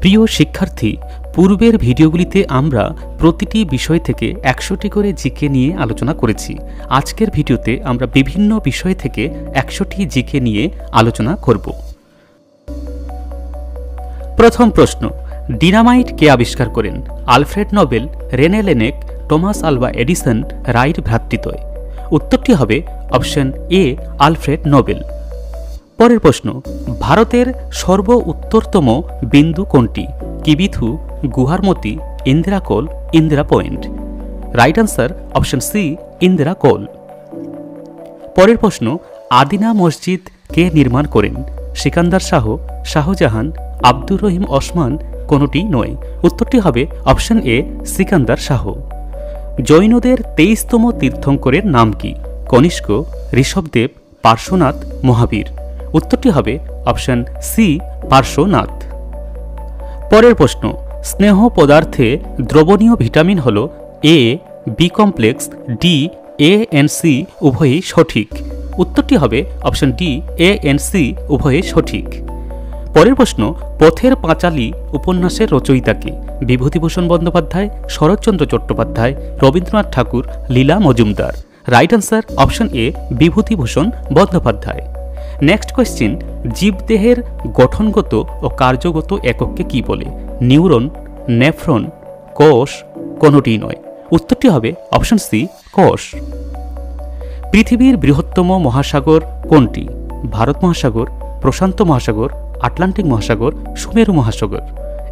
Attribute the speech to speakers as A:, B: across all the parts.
A: প্রিয় শিক্ষার্থী, পূর্বের ভিডিওগুলিতে আমরা প্রতিটি বিষয় থেকে 100টি করে জিকে নিয়ে আলোচনা করেছি। আজকের ভিডিওতে আমরা বিভিন্ন বিষয় থেকে 100টি জিকে নিয়ে আলোচনা করব। প্রথম প্রশ্ন, ডিনামাইট কে আবিষ্কার করেন? Alfred Nobel, Rene Laennec, Thomas Alva Edison, Wright ভ্রাতৃদ্বয়। উত্তরটি হবে অপশন এ, আলফ্রেড নোবেল। পরের প্রশ্ন, ভারতের সর্ব উত্তরতম বিন্দু কোনটি? Kibithu, Guharmoti, Indira col, Indira point. Right answer option C, Indira col. পরের প্রশ্ন, আদিনা মসজিদ কে নির্মাণ করেন? সিকান্দার শাহ, শাহজাহান, আব্দুর রহিম ওসমান, কোনটি নয়। উত্তরটি হবে অপশন এ, সিকান্দার শাহ। জৈনদের 23তম তীর্থঙ্করের নাম কি? কনিষ্ক, ঋষভদেব, পার্শ্বনাথ, মহাবীর। উত্তরটি হবে অপশন সি, পার্শ্বনাথ। পরের প্রশ্ন, স্নেহ পদার্থে দ্রবণীয় ভিটামিন হল A, B complex, D, A and C উভয়ই সঠিক। উত্তরটি হবে option D, A and C উভয়ই সঠিক। পরের প্রশ্ন, পথের পাঁচালী উপন্যাসের রচয়িতাকে? Bibhutibhushan Bandyopadhyay, Saratchandra Chattopadhyay, Rabindranath Thakur, Leela Majumdar. Right answer option A, Bibhutibhushan Bandyopadhyay. Next question, জীবদেহের গঠনগত ও কার্যগত একককে কি বলে? নিউরন, নেফ্রন, কোষ, কোনটি নয়। উত্তরটি হবে অপশন সি, কোষ। পৃথিবীর বৃহত্তম মহাসাগর কোনটি? ভারত মহাসাগর, প্রশান্ত মহাসাগর, আটলান্টিক মহাসাগর, সুমেরু মহাসাগর।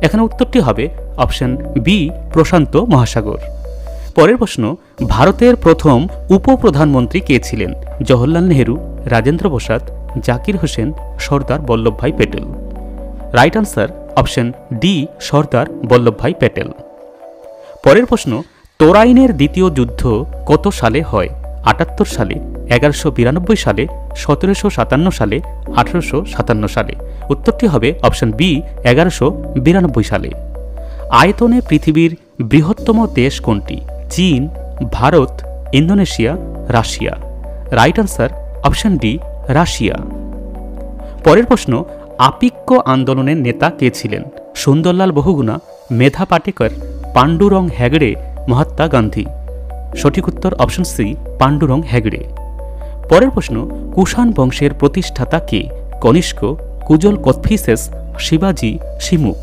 A: এখানে উত্তরটি হবে অপশন বি, প্রশান্ত মহাসাগর। পরের প্রশ্ন, ভারতের প্রথম উপপ্রধানমন্ত্রী কে ছিলেন? Jawaharlal Nehru, Rajendra Prasad, Zakir Hussain, Sardar Vallabhbhai Patel. Right answer option D, Sardar Vallabhbhai Patel. পরের প্রশ্ন, তোরাইনের দ্বিতীয় যুদ্ধ কত সালে হয়? 78 সালে, 1192 সালে, 1757 সালে, 1857 সালে। উত্তরটি হবে অপশন বি, 1192 সালে। আয়তনে পৃথিবীর বৃহত্তম দেশ কোনটি? চীন, Bharat, Indonesia, Russia. Right answer option D, Russia. পরের প্রশ্ন, আপিক্য আন্দোলনের নেতা কে ছিলেন? সুন্দরলাল বহুগুণা, মেধা পাটেকর, পাণ্ডুরং হেগড়ে, মহাত্মা গান্ধী। সঠিক উত্তর অপশন সি, পাণ্ডুরং হেগড়ে। পরের প্রশ্ন, কুষাণ বংশের প্রতিষ্ঠাতা কে? কনিষ্ক, কুজল কোৎফিসেস, শিবাজি, শিমুক।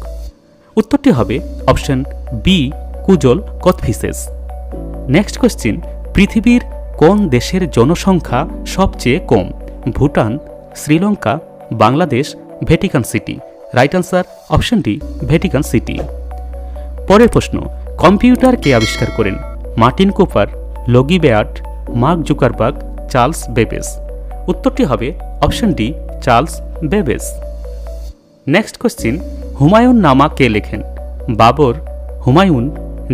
A: উত্তরটি হবে option B, Kujula Kadphises. Next question, পৃথিবীর কোন দেশের জনসংখ্যা সবচেয়ে কম? Bhutan, Sri Lanka, Bangladesh, Vatican City. Right answer option D, Vatican City. পরের প্রশ্ন, কম্পিউটার কে আবিষ্কার করেন? Martin Cooper, Logie Baird, Mark Zuckerberg, Charles Babbage. উত্তরটি হবে option D, Charles Babbage. Next question, Humayun Nama কে লেখেন? বাবর, হুমায়ুন,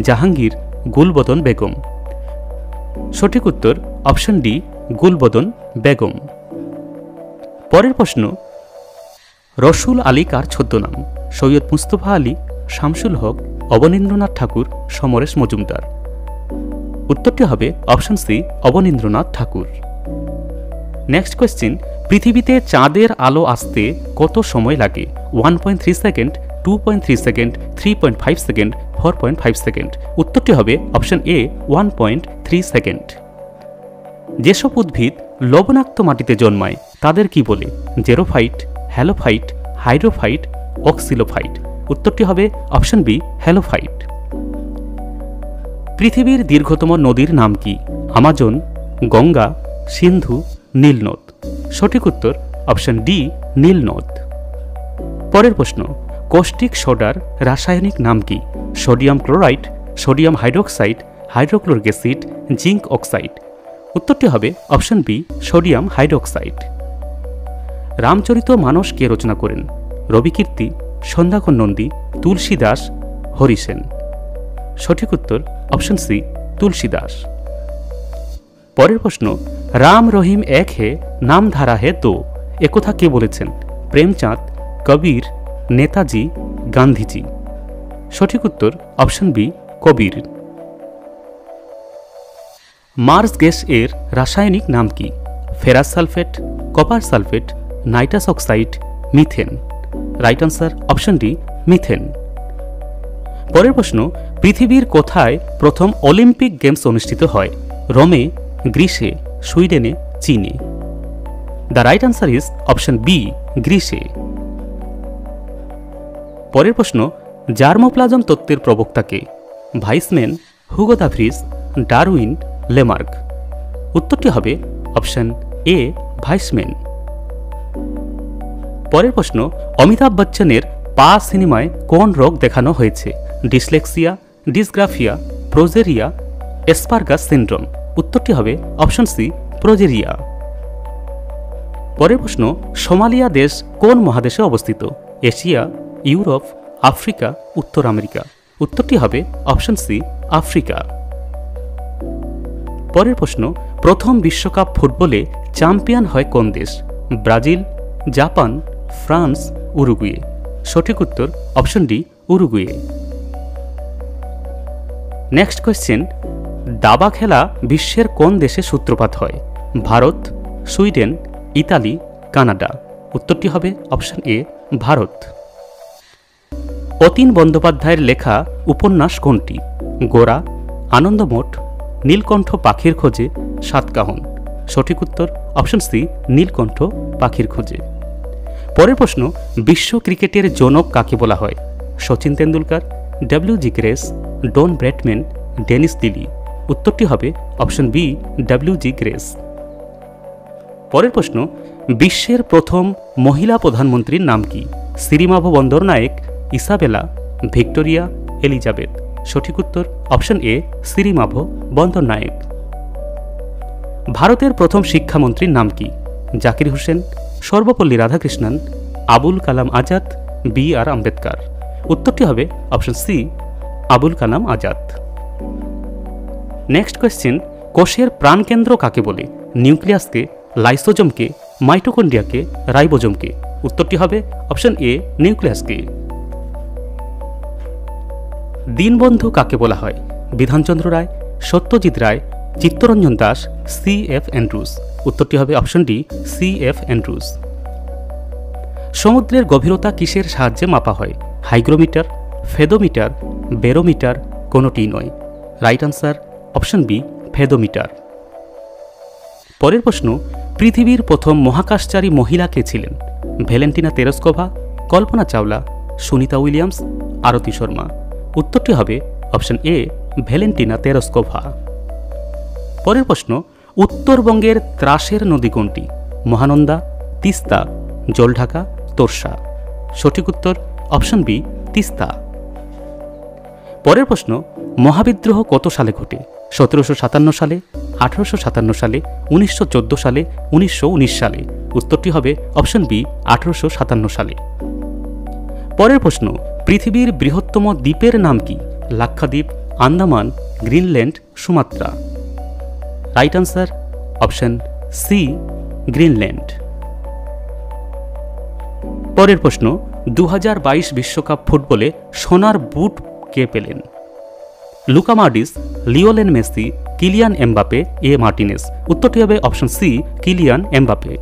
A: জাহাঙ্গীর, গুলবদন বেগম। সঠিক উত্তর অপশন ডি, গুলবদন বেগম। পরের প্রশ্ন, রসুল আলী কার ছদ্মনাম? সৈয়দ মুস্তফা আলী, শামসুল হক, অবনীন্দ্রনাথ ঠাকুর, সমরেশ মজুমদার। উত্তরটি হবে অপশন সি, অবনীন্দ্রনাথ ঠাকুর। নেক্সট কোয়েশ্চেন, পৃথিবীতে চাঁদের আলো আসতে কত সময় লাগে? 1.3 সেকেন্ড, 2.3 সেকেন্ড, 3.5 সেকেন্ড, 4.5 সেকেন্ড। উত্তরটি হবে অপশন এ, 1.3 সেকেন্ড। যেসব উদ্ভিদ লবণাক্ত মাটিতে জন্মায় তাদের কি বলে? Xerophyte, halophyte, hydrophyte, oxylophyte. উত্তরটি হবে অপশন বি, হ্যালোফাইট। পৃথিবীর দীর্ঘতম নদীর নাম কি? আমাজন, গঙ্গা, সিন্ধু, নীলনদ। সঠিক উত্তর অপশন ডি, নীলনদ। পরের প্রশ্ন, কস্টিক সোডার রাসায়নিক নাম কি? Sodium chloride, sodium hydroxide, hydrochloric acid, zinc oxide. উত্তরটি হবে অপশন বি, সোডিয়াম হাইড্রোক্সাইড। রামচরিত মানস কে রচনা করেন? রবিকীর্তি, সন্ধ্যাকর নন্দী, তুলসী দাস, হরিসেন। সঠিক উত্তর অপশন সি, তুলসী দাস। পরের প্রশ্ন, রাম রহিম এক হে, নাম ধারা হে দো। একথা কে বলেছেন? প্রেমচাঁদ, কবির, নেতাজি, গান্ধীজি। সঠিক উত্তর অপশন বি, কবির। মার্স গ্যাস এর রাসায়নিক নাম কি? Ferrous sulphate, copper sulphate, nitrous oxide, methane. Right answer option D, methane. পরের প্রশ্ন, পৃথিবীর কোথায় প্রথম অলিম্পিক গেমস অনুষ্ঠিত হয়? রোমে, গ্রিসে, সুইডেনে, চীনে? The right answer is option B, গ্রিসে। পরের প্রশ্ন, জার্মোপ্লাজম তত্ত্বের প্রবক্তাকে? Weismann, Hugo de Vries, Darwin, Lamarck? উত্তরটি হবে অপশন এ, ভাইসম্যান। পরের প্রশ্ন, অমিতাভ বচ্চনের পা সিনেমায় কোন রোগ দেখানো হয়েছে? Dyslexia, dysgraphia, progeria, Asperger's syndrome? উত্তরটি হবে অপশন সি, প্রোজেরিয়া। পরের প্রশ্ন, সোমালিয়া দেশ কোন মহাদেশে অবস্থিত? এশিয়া, ইউরোপ, আফ্রিকা, উত্তর আমেরিকা? উত্তরটি হবে অপশন সি, আফ্রিকা। পরের প্রশ্ন, প্রথম বিশ্বকাপ ফুটবলে চ্যাম্পিয়ন হয় কোন দেশ? Brazil, Japan, France, Uruguay? সঠিক উত্তর option D, Uruguay. Next question, দাবা খেলা বিশ্বের কোন দেশে সূত্রপাত হয়? Bharat, Sweden, Italy, Canada? উত্তরটি হবে অপশন এ, ভারত। অতীন বন্দ্যোপাধ্যায়ের লেখা উপন্যাস কোনটি? গোরা, আনন্দমঠ, নীলকণ্ঠ পাখির খোঁজে, সাতকাহন? সঠিক উত্তর অপশন সি, নীলকণ্ঠ পাখির খোঁজে। পরের প্রশ্ন, বিশ্ব ক্রিকেটের জনক কাকে বলা হয়? Sachin Tendulkar, W G. Grace, Don Bradman, Dennis Lillee? উত্তরটি হবে অপশন বি, ডব্লিউ.জি. গ্রেস। পরের প্রশ্ন, বিশ্বের প্রথম মহিলা প্রধানমন্ত্রীর নাম কি? Sirimavo Bandaranaike, Isabella, Victoria, Elizabeth? সঠিক উত্তর অপশন এ, সিরিমাভো বন্দরনায়েক। ভারতের প্রথম শিক্ষামন্ত্রীর নাম কি? জাকির হোসেন, সর্বপল্লী রাধাকৃষ্ণন, আবুল কালাম আজাদ, বি.আর. আম্বেদকর? উত্তরটি হবে option C, Abul Kalam Azad. Next question, কোষের প্রাণকেন্দ্র কাকে বলে? নিউক্লিয়াসকে, লাইসোজোমকে, মাইটোকন্ড্রিয়াকে, রাইবোজোমকে? উত্তরটি হবে অপশন এ, নিউক্লিয়াসকে। দীনবন্ধু কাকে বলা হয়? বিধানচন্দ্র রায়, সত্যজিৎ রায়, চিত্তরঞ্জন দাস, সি.এফ. অ্যান্ড্রুজ? উত্তরটি হবে অপশন ডি, সি.এফ. অ্যান্ড্রুজ। সমুদ্রের গভীরতা কিসের সাহায্যে মাপা হয়? Hygrometer, fathometer, barometer? কোনোটি নয়। Right answer option B, fathometer. পরের প্রশ্ন, পৃথিবীর প্রথম মহাকাশচারী মহিলা কে ছিলেন? Valentina Tereshkova, Kalpana Chawla, Sunita Williams, Arati Sharma? উত্তরটি হবে অপশন এ, ভ্যালেন্টিনা তেরেস্কোভা। পরের প্রশ্ন, উত্তরবঙ্গের ত্রাসের নদী কোনটি? মহানন্দা, তিস্তা, জলঢাকা, তোরসা? সঠিক উত্তর অপশন বি, তিস্তা। পরের প্রশ্ন, মহাবিদ্রোহ কত সালে ঘটে? 1757 সালে, 1857 সালে, 1914 সালে, 1919 সালে? উত্তরটি হবে অপশন বি, 1857 সালে। পরের প্রশ্ন, পৃথিবীর বৃহত্তম দ্বীপের নাম কি? Lakshadweep, Andaman, Greenland, Sumatra? Right answer option C, Greenland. পরের প্রশ্ন, 2022 বিশ্বকাপ ফুটবলে সোনার বুট কে পেলেন? Luka Modric, Lionel Messi, Kylian Mbappe, A Martinez? উত্তরটি হবে option C, Kylian Mbappe.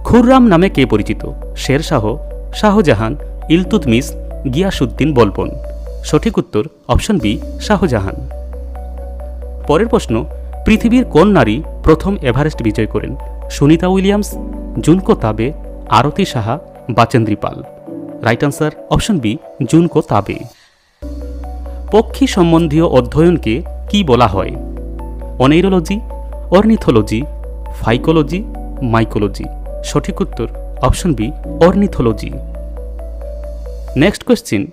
A: Khurram নামে কে পরিচিত? শেরশাহ, শাহজাহান, ইলতুৎমিশ, গিয়াসউদ্দিন বলবন? সঠিক উত্তর অপশন বি, শাহজাহান। পরের প্রশ্ন, পৃথিবীর কোন নারী প্রথম এভারেস্ট বিজয় করেন? Sunita Williams, Junko Tabei, Arati Saha, Bachendri Pal? Right answer option B, Junko Tabei. পক্ষী সম্বন্ধীয় অধ্যয়নকে কি বলা হয়? Oneirology, ornithology, phycology, mycology? সঠিক উত্তর option B, ornithology. Next question,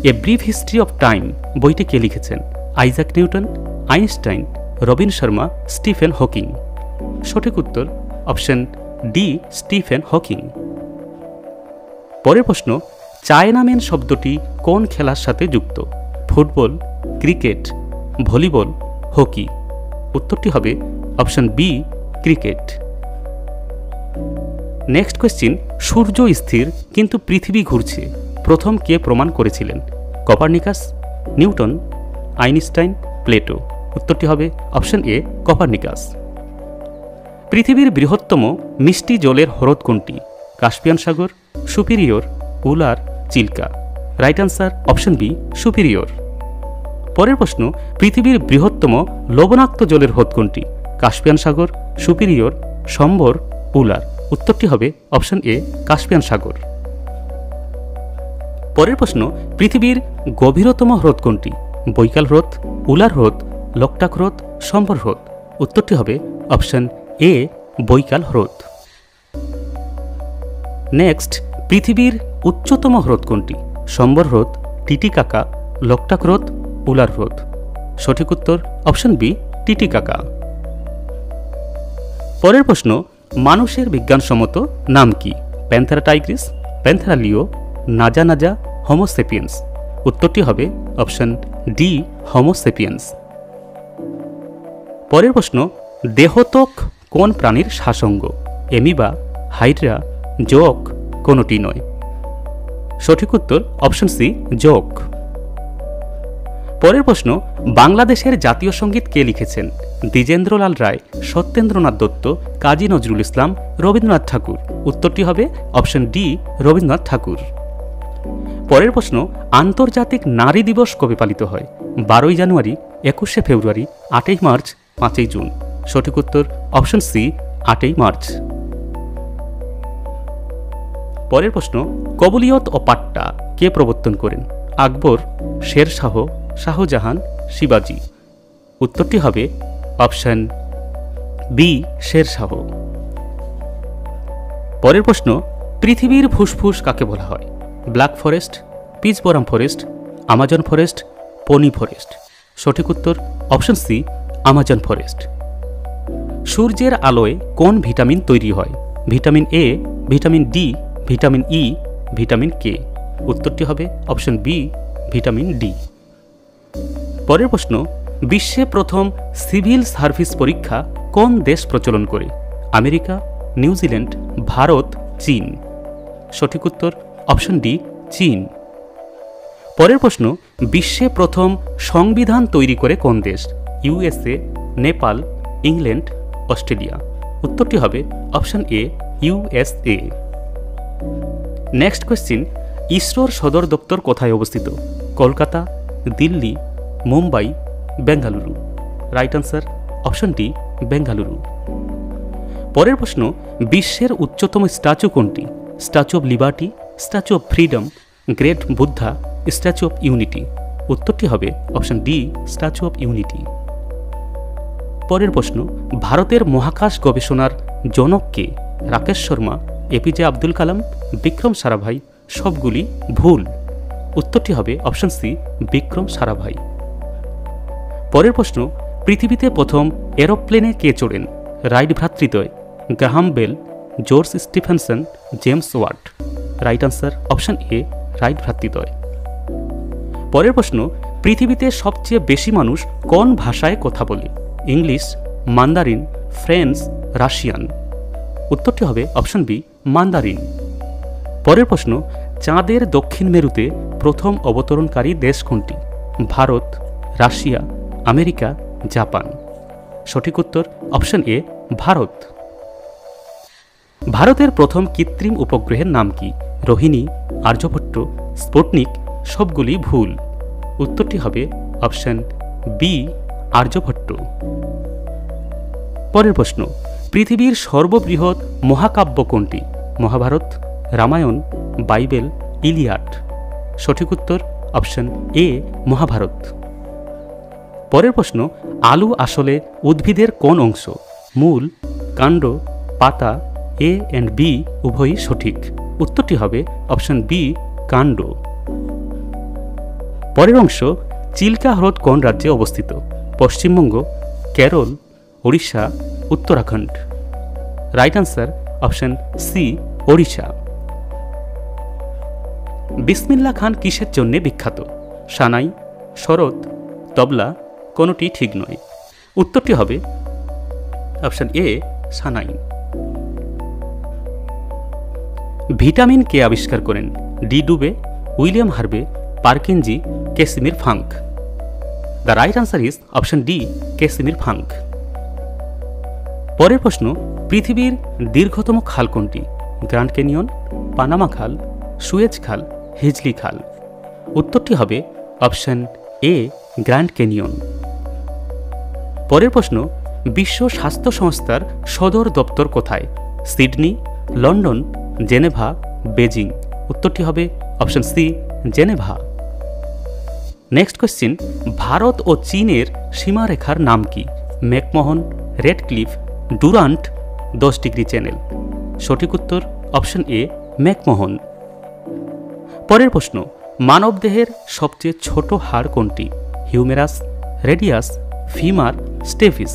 A: a brief history of time বইটি কে লিখেছেন? Isaac Newton, Einstein, Robin Sharma, Stephen Hawking? সঠিক উত্তর অপশন ডি, স্টিফেন হকিং। পরের প্রশ্ন, চায়নাম্যান শব্দটি কোন খেলার সাথে যুক্ত? Football, cricket, volleyball, hockey? উত্তরটি হবে option B, cricket. Next question, সূর্য স্থির কিন্তু পৃথিবী ঘুরছে প্রথম কে প্রমাণ করেছিলেন? Copernicus, Newton, Einstein, Plato? উত্তরটি হবে অপশন এ, কপারনিকাস। পৃথিবীর বৃহত্তম মিষ্টি জলের হ্রদ কোনটি? কাস্পিয়ান সাগর, Superior, Wular, Chilka? Right answer option B Superior. পরের প্রশ্ন, পৃথিবীর বৃহত্তম লবণাক্ত জলের হ্রদ কোনটি? কাস্পিয়ান সাগর, সুপিরিয়র, সম্বর, উলার। উত্তরটি হবে অপশন এ কাস্পিয়ান সাগর। পরের প্রশ্ন, পৃথিবীর গভীরতম হ্রদ কোনটি? বৈকাল হ্রদ, উলার হ্রদ, লোকটাক হ্রদ, সম্বর হ্রদ। উত্তরটি হবে অপশন এ বৈকাল হ্রদ। নেক্সট, পৃথিবীর উচ্চতম হ্রদ কোনটি? সম্বর হ্রদ, টিটিকাকা, লোকটাক হ্রদ, উলার হ্রদ। সঠিক উত্তর অপশন বি টিটিকাকা। পরের প্রশ্ন, মানুষের বিজ্ঞানসম্মত নাম কি? প্যান্থেরা টাইগ্রিস, প্যান্থেরা লিও, নাজা নাজা, হোমোসেপিয়েন্স। উত্তরটি হবে অপশন ডি হোমোসেপিয়েন্স। পরের প্রশ্ন, দেহত্বক কোন প্রাণীর শ্বাসঙ্গ? এমিবা, হাইড্রা, জোক, কোনটি নয়। সঠিক উত্তর অপশন সি জোক। পরের প্রশ্ন, বাংলাদেশের জাতীয় সঙ্গীত কে লিখেছেন? দ্বিজেন্দ্রলাল রায়, সত্যেন্দ্রনাথ দত্ত, কাজী নজরুল ইসলাম, রবীন্দ্রনাথ ঠাকুর। উত্তরটি হবে অপশন ডি রবীন্দ্রনাথ ঠাকুর। পরের প্রশ্ন, আন্তর্জাতিক নারী দিবস কবে পালিত হয়? 12ই জানুয়ারি, 21শে ফেব্রুয়ারি, 8ই মার্চ, 5ই জুন। সঠিক উত্তর অপশন সি 8ই মার্চ। পরের প্রশ্ন, কবুলিয়ত ও পাট্টা কে প্রবর্তন করেন? আকবর, শেরশাহ, শাহজাহান, শিবাজি। উত্তরটি হবে অপশন বি শেরশাহ। পরের প্রশ্ন, পৃথিবীর ফুসফুস কাকে বলা হয়? Black Forest, Pichavaram forest, Amazon forest, পনি ফরেস্ট। সঠিক উত্তর অপশন সি আমাজন ফরেস্ট। সূর্যের আলোয় কোন ভিটামিন তৈরি হয়? Vitamin A, vitamin D, vitamin E, vitamin K. উত্তরটি হবে অপশন বি ভিটামিন ডি। পরের প্রশ্ন, বিশ্বে প্রথম সিভিল সার্ভিস পরীক্ষা কোন দেশ প্রচলন করে? আমেরিকা, নিউজিল্যান্ড, ভারত, চীন। সঠিক উত্তর অপশন ডি চীন। পরের প্রশ্ন, বিশ্বে প্রথম সংবিধান তৈরি করে কোন দেশ? USA, Nepal, England, Australia. উত্তরটি হবে option A USA. Next question, ইসরোর সদর দপ্তর কোথায় অবস্থিত? Kolkata, Delhi, Mumbai, Bengaluru. Right answer option D Bengaluru. পরের প্রশ্ন, বিশ্বের উচ্চতম স্ট্যাচু কোনটি? Statue of liberty, statue of freedom, great Buddha, statue of unity. উত্তরটি হবে option D statue of unity. পরের প্রশ্ন, ভারতের মহাকাশ গবেষণার জনক কে? রাকেশ শর্মা, এপিজে আব্দুল কালাম, বিক্রম সারাভাই। সবগুলি ভুল। উত্তরটি হবে অপশন সি বিক্রম সারাভাই। পরের প্রশ্ন, পৃথিবীতে প্রথম এরোপ্লেনে কে চড়েন? রাইট ভ্রাতৃদ্বয়, Graham Bell, George Stephenson, James Watt. Right answer option A Wright ভ্রাতৃদ্বয়। পরের প্রশ্ন, পৃথিবীতে সবচেয়ে বেশি মানুষ কোন ভাষায় কথা বলে? English, Mandarin, French, Russian. উত্তরটি হবে অপশন বি মান্দারিন। পরের প্রশ্ন, চাঁদের দক্ষিণ মেরুতে প্রথম অবতরণকারী দেশ কোনটি? Bharat, Russia, America, Japan. সঠিক উত্তর অপশন এ ভারত। ভারতের প্রথম কৃত্রিম উপগ্রহের নাম কি? রোহিণী, আর্যভট্ট, স্পুটনিক। সবগুলি ভুল। উত্তরটি হবে অপশন বি আর্যভট্ট। পরের প্রশ্ন, পৃথিবীর সর্ববৃহৎ মহাকাব্য কোনটি? Mahabharata, Ramayana, Bible, Iliad. সঠিক উত্তর অপশন এ মহাভারত। পরের প্রশ্ন, আলু আসলে উদ্ভিদের কোন অংশ? মূল, কাণ্ড, পাতা। এ এন্ড বি উভয়ই সঠিক। উত্তরটি হবে অপশন বি কাণ্ড। পরের অংশ, চিল্কা হ্রদ কোন রাজ্যে অবস্থিত? Paschimbanga, Kerala, Odisha, Uttarakhand. Right answer option C Odisha. Bismillah Khan কিসের জন্য বিখ্যাত? সানাই, শরৎ, তবলা। কোনটি ঠিক নয়। উত্তরটি হবে option A Sanai. Vitamin K আবিষ্কার করেন? ডি ডুবে, William Harvey, Purkinje, Casimir funk. The right answer is option D Casimir funk. পরের প্রশ্ন, পৃথিবীর দীর্ঘতম খাল কোনটি? গ্র্যান্ড ক্যানিয়ন, পানামা খাল, সুয়েজ খাল, হিজলি খাল। উত্তরটি হবে অপশন এ গ্র্যান্ড ক্যানিয়ন। পরের প্রশ্ন, বিশ্ব স্বাস্থ্য সংস্থার সদর দপ্তর কোথায়? Sydney, London, Geneva, Beijing. উত্তরটি হবে option C Geneva. Next question, Bharat ও চীনের সীমারেখার নাম কি? McMahon, Radcliffe, Durand, 10 degree channel. সঠিক উত্তর অপশন এ ম্যাকমোহন। পরের প্রশ্ন, মানবদেহের সবচেয়ে ছোট হাড় কোনটি? Humerus, radius, femur, stapes.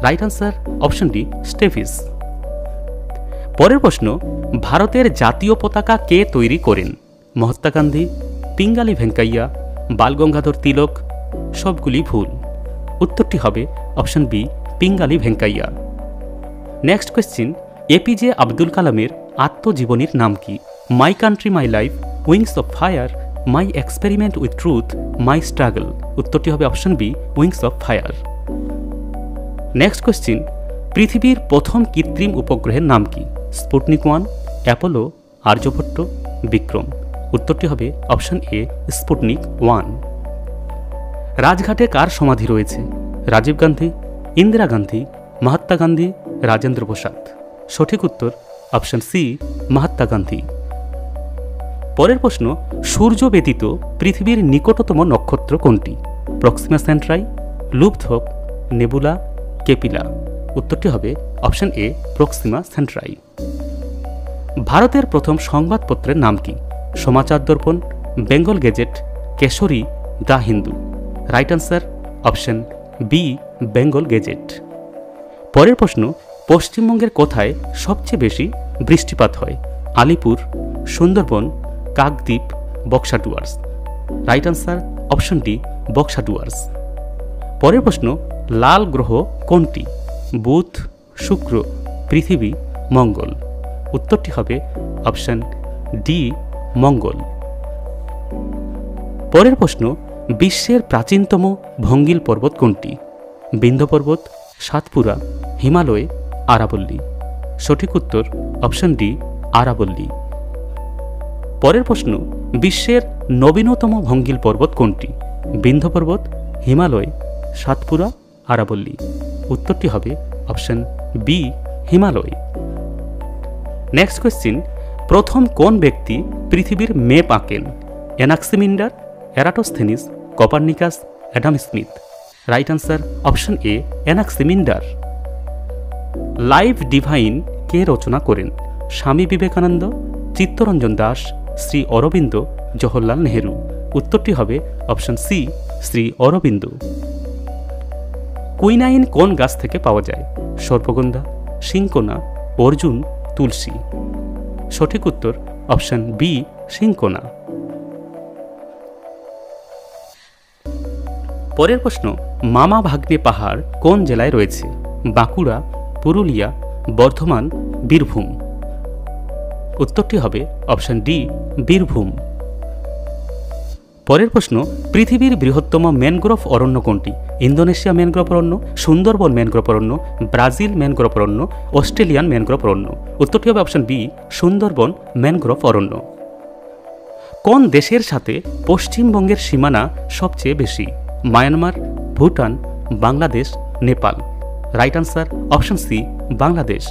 A: Right answer option D stapes. পরের প্রশ্ন, ভারতের জাতীয় পতাকা কে তৈরি করেন? মহাত্মা গান্ধী, পিঙ্গালি ভেঙ্কাইয়া, বালগঙ্গাধর তিলক। সবগুলি ভুল। উত্তরটি হবে option B Pingali Venkayya. Next question, APJ Abdul কালামের আত্মজীবনীর নাম কি? My country my life, wings of fire, my experiment with truth, my struggle. উত্তরটি হবে option B wings of fire. Next question, পৃথিবীর প্রথম কৃত্রিম উপগ্রহের নাম কি? Sputnik 1, Apollo, Aryabhata, Vikram. উত্তরটি হবে অপশন এ স্পুটনিক 1। রাজঘাটে কার সমাধি রয়েছে? রাজীব গান্ধী, ইন্দিরা গান্ধী, মহাত্মা গান্ধী, রাজেন্দ্র প্রসাদ। সঠিক উত্তর অপশন সি মহাত্মা গান্ধী। পরের প্রশ্ন, সূর্য ব্যতীত পৃথিবীর নিকটতম নক্ষত্র কোনটি? প্রক্সিমা সেন্ট্রাই, লুপথক, নেবুলা, কেপিলা। উত্তরটি হবে অপশন এ প্রক্সিমা সেন্ট্রাই। ভারতের প্রথম সংবাদপত্রের নাম কি? Samachar Darpan, Bengal Gazette, Kesari, the Hindu. Right answer option B Bengal Gazette. পরের প্রশ্ন, পশ্চিমবঙ্গের কোথায় সবচেয়ে বেশি বৃষ্টিপাত হয়? Alipur, Sundarban, Kakdwip, Buxa Duars. Right answer option D Buxa Duars. পরের প্রশ্ন, লাল গ্রহ কোনটি? বুধ, শুক্র, পৃথিবী, মঙ্গল। উত্তরটি হবে অপশন ডি মঙ্গল। পরের প্রশ্ন, বিশ্বের প্রাচীনতম ভঙ্গিল পর্বত কোনটি? বিন্ধ্য পর্বত, সাতপুরা, হিমালয়, আরাবল্লী। সঠিক উত্তর অপশন ডি আরাবল্লী। পরের প্রশ্ন, বিশ্বের নবীনতম ভঙ্গিল পর্বত কোনটি? বিন্ধ্য পর্বত, হিমালয়, সাতপুরা, আরাবল্লী। উত্তরটি হবে option B Himalaya. Next question, প্রথম কোন ব্যক্তি পৃথিবীর ম্যাপ আঁকেন? Anaximander, Eratosthenes, Copernicus, Adam Smith. Right answer option A Anaximander. Life divine কে রচনা করেন? স্বামী বিবেকানন্দ, চিত্তরঞ্জন দাস, শ্রী অরবিন্দ, জওহরলাল নেহেরু। উত্তরটি হবে option C Shri Aurobindo. Quinine কোন গাছ থেকে পাওয়া যায়? সর্পগন্ধা, সিংকোনা, অর্জুন, তুলসী। সঠিক উত্তর অপশন বি সিংকোনা। পরের প্রশ্ন, মামা ভাগ্নে পাহাড় কোন জেলায় রয়েছে? বাঁকুড়া, পুরুলিয়া, বর্ধমান, বীরভূম। উত্তরটি হবে অপশন ডি বীরভূম। পরের প্রশ্ন, পৃথিবীর বৃহত্তম ম্যানগ্রোভ অরণ্য কোনটি? ইন্দোনেশিয়া ম্যানগ্রোভ অরণ্য, সুন্দরবন ম্যানগ্রোভ অরণ্য, ব্রাজিল ম্যানগ্রোভ অরণ্য, অস্ট্রেলিয়ান ম্যানগ্রোভ অরণ্য। উত্তরটি হবে অপশন বি সুন্দরবন ম্যানগ্রোভ অরণ্য। কোন দেশের সাথে পশ্চিমবঙ্গের সীমানা সবচেয়ে বেশি? Myanmar, Bhutan, Bangladesh, Nepal. Right answer option C Bangladesh.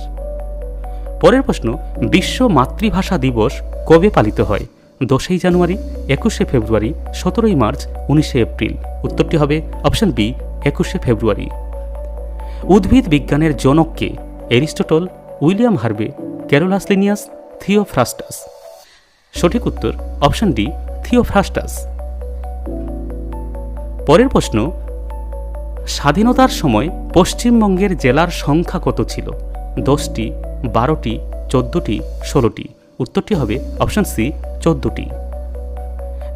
A: পরের প্রশ্ন, বিশ্ব মাতৃভাষা দিবস কবে পালিত হয়? 10 জানুয়ারি, 21 ফেব্রুয়ারি, 17 মার্চ, 19 এপ্রিল। উত্তরটি হবে অপশন বি 21 ফেব্রুয়ারি। উদ্ভিদ বিজ্ঞানের জনক কে? Aristotle, William Harvey, Carolus Linnaeus, Theophrastus. সঠিক উত্তর অপশন ডি থিওফ্রাস্টাস। পরের প্রশ্ন, স্বাধীনতার সময় পশ্চিমবঙ্গের জেলার সংখ্যা কত ছিল? 10টি, 12টি, 14টি, 16টি। উত্তরটি হবে অপশন সি 14টি।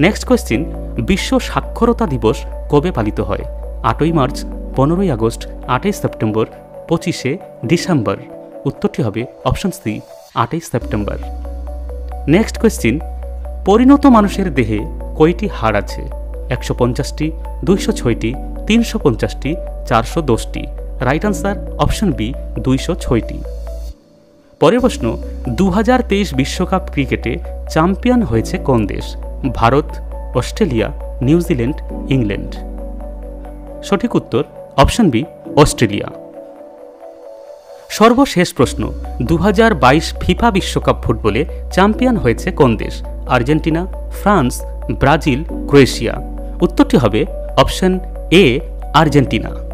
A: নেক্সট কোয়েশ্চেন, বিশ্ব সাক্ষরতা দিবস কবে পালিত হয়? 8ই মার্চ, 15ই আগস্ট, 8ই সেপ্টেম্বর, 25শে ডিসেম্বর। উত্তরটি হবে option C 8ই September. Next question, পরিণত মানুষের দেহে কয়টি হাড় আছে? 150টি, 206টি, 350টি, 410টি। Right answer option B 206টি। পরের প্রশ্ন, 2023 বিশ্বকাপ ক্রিকেটে চ্যাম্পিয়ন হয়েছে কোন দেশ? Bharat, Australia, New Zealand, England? সঠিক উত্তর অপশন বি, অস্ট্রেলিয়া। সর্বশেষ প্রশ্ন, 2022 ফিফা বিশ্বকাপ ফুটবলে চ্যাম্পিয়ন হয়েছে কোন দেশ? Argentina, France, Brazil, Croatia? উত্তরটি হবে অপশন এ, আর্জেন্টিনা।